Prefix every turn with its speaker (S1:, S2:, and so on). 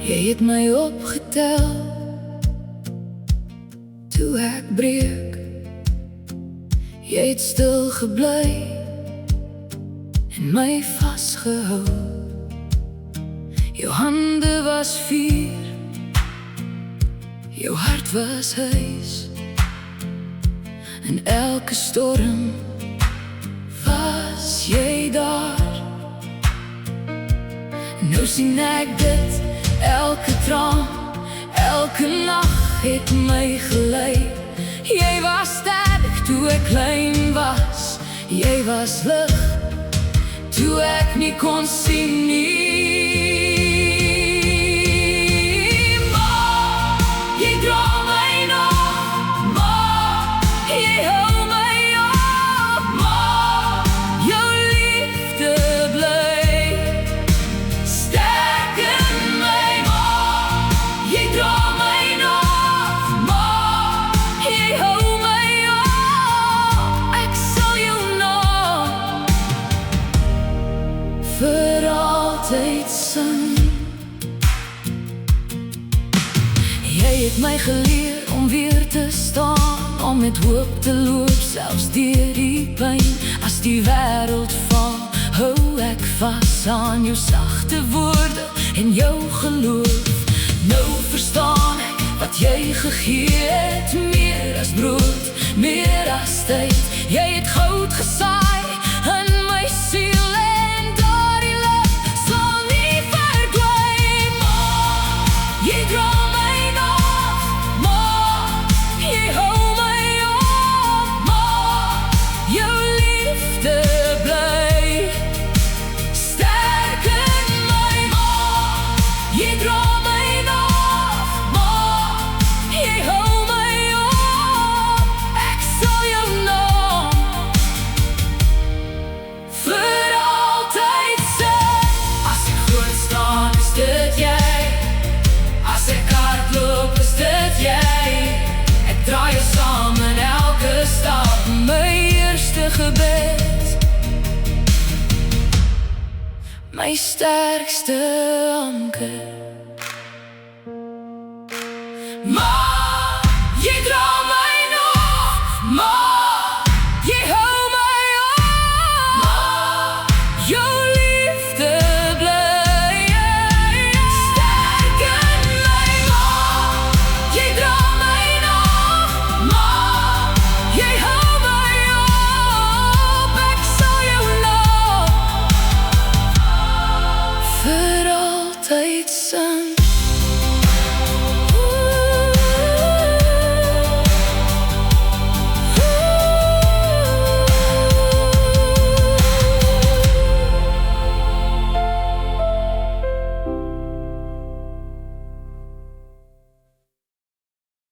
S1: Jy het my opgetel toe ek breek. Jy het stil gebly en my vasgehou. Jou hande was vuur, jou hart was huis. In elke storm was jy daar. Nou sien ek dit, elke traan, elke nacht het my gelei. Jy was sterk toe ek klein was, jy was lig toe ek nie kon sien nie. Maar jy dra my nog, maar jy hou my op, maar jou liefde bly sterk in my. Maar jy dra my nog, maar jy hou my op. Ek sal jou nog vir altyd sing. Jy het my geleer om weer te staan, om met hoop te loop, selfs deur die pyn. As die wêreld val, hou ek vas aan jou sagte woorde en jou geloof. Nou verstaan ek wat jy gegee het, meer as brood, meer as tyd. Jy het goud gesaai in my siel en daardie lig sal nie verdwyn. Maar jy dra my nog, maar jy hou my op, maar jou liefde bly sterk in my. Maar jy dra my nog, maar jy hou my op. Ek sal jou nog vir altyd sing. As ek groot staan, is dit jy. As ek hardloop, is dit jy. Ek draai jou saam in elke stap, my eerste gebed, my sterkste anker.